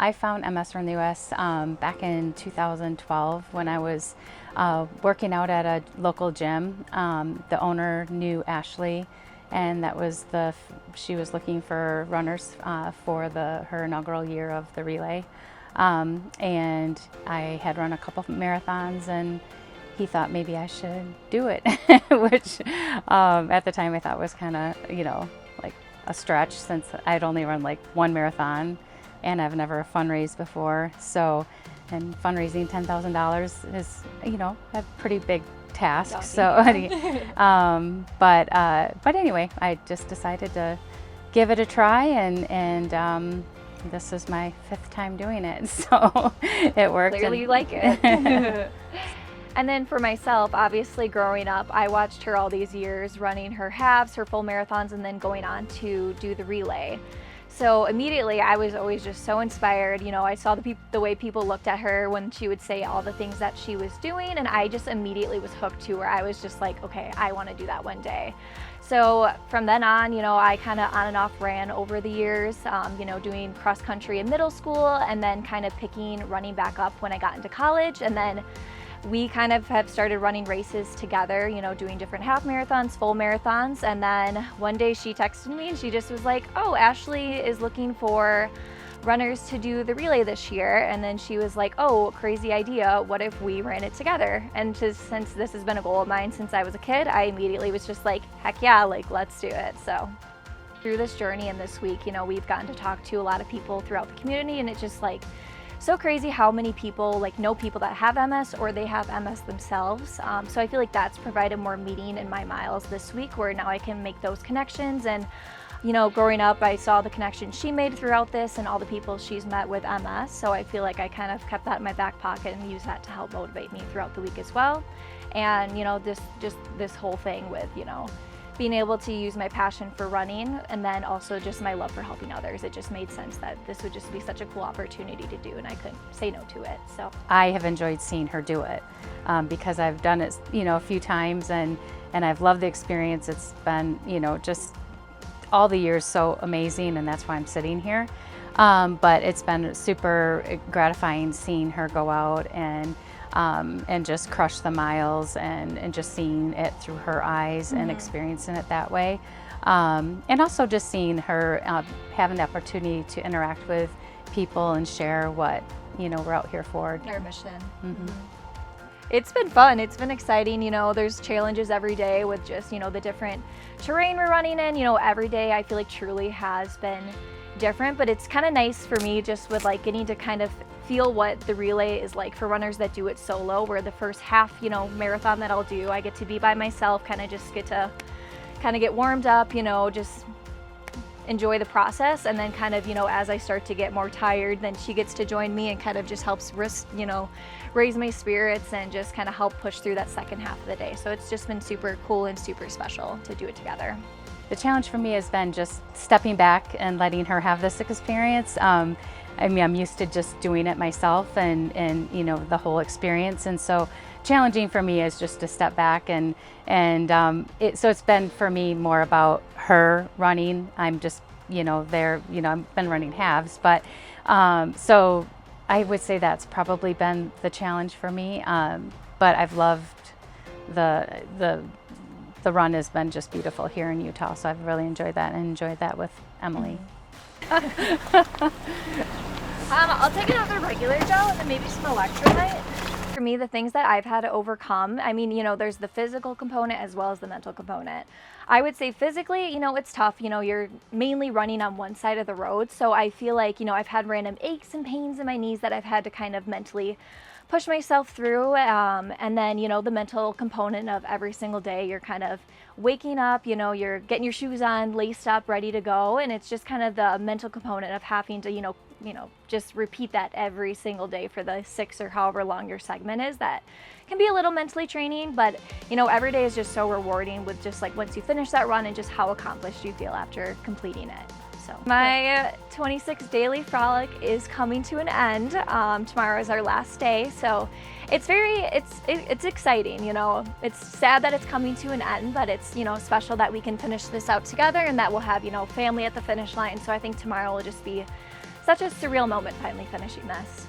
I found MS Run the US back in 2012 when I was working out at a local gym. The owner knew Ashley, and that was she was looking for runners for her inaugural year of the relay. And I had run a couple of marathons, and he thought maybe I should do it, which at the time I thought was kind of, like a stretch, since I'd only run like one marathon and I've never fundraised before. So, and fundraising $10,000 is, a pretty big task. So, but anyway, I just decided to give it a try, and this is my 5th time doing it, so it worked. Clearly you like it. And then for myself, obviously growing up, I watched her all these years running her halves, her full marathons, and then going on to do the relay. So immediately I was always just so inspired. I saw the way people looked at her when she would say all the things that she was doing, and I just immediately was hooked to her. I was just like, okay, I want to do that one day. So from then on, I kind of on and off ran over the years, doing cross country in middle school, and then kind of picking running back up when I got into college. And then we kind of have started running races together, doing different half marathons, full marathons. And then one day she texted me and she just was like, oh, Ashley is looking for runners to do the relay this year. And then she was like, oh, crazy idea. What if we ran it together? And since this has been a goal of mine since I was a kid, I immediately was just like, heck yeah, let's do it. So through this journey and this week, we've gotten to talk to a lot of people throughout the community, and it's just so crazy how many people know people that have MS or they have MS themselves. So I feel like that's provided more meaning in my miles this week, where now I can make those connections. And growing up, I saw the connections she made throughout this and all the people she's met with MS. So I feel like I kind of kept that in my back pocket and used that to help motivate me throughout the week as well. And this whole thing with being able to use my passion for running, and then also just my love for helping others. It just made sense that this would just be such a cool opportunity to do, and I couldn't say no to it. So I have enjoyed seeing her do it because I've done it, a few times, and I've loved the experience. It's been, just all the years so amazing, and that's why I'm sitting here. But it's been super gratifying seeing her go out and just crush the miles, and just seeing it through her eyes and experiencing it that way. And also just seeing her having the opportunity to interact with people and share what, we're out here for. Our mission. It's been fun. It's been exciting. There's challenges every day with just, the different terrain we're running in. Every day I feel like truly has been different, but it's kind of nice for me just with getting to kind of feel what the relay is like for runners that do it solo, where the first half, marathon that I'll do, I get to be by myself, kind of just get to get warmed up, just enjoy the process. And then kind of, as I start to get more tired, then she gets to join me and kind of just helps raise my spirits and just kind of help push through that second half of the day. So it's just been super cool and super special to do it together. The challenge for me has been just stepping back and letting her have this experience. I'm used to just doing it myself and the whole experience, and so challenging for me is just to step back so it's been for me more about her running. I'm just there. I've been running halves, but so I would say that's probably been the challenge for me. But I've loved the run has been just beautiful here in Utah, so I've really enjoyed that, and enjoyed that with Emily. I'll take another regular gel and then maybe some electrolyte. For me, the things that I've had to overcome, there's the physical component as well as the mental component. I would say physically, it's tough. You're mainly running on one side of the road. So I feel like, I've had random aches and pains in my knees that I've had to kind of mentally push myself through. And then, the mental component of every single day, you're kind of waking up, you're getting your shoes on, laced up, ready to go. And it's just kind of the mental component of having to, just repeat that every single day for the 6 or however long your segment is. That can be a little mentally draining, but every day is just so rewarding with just once you finish that run and just how accomplished you feel after completing it. So my 26 daily frolic is coming to an end. Tomorrow is our last day, so it's exciting. It's sad that it's coming to an end, but it's special that we can finish this out together, and that we'll have family at the finish line. So I think tomorrow will just be such a surreal moment finally finishing this.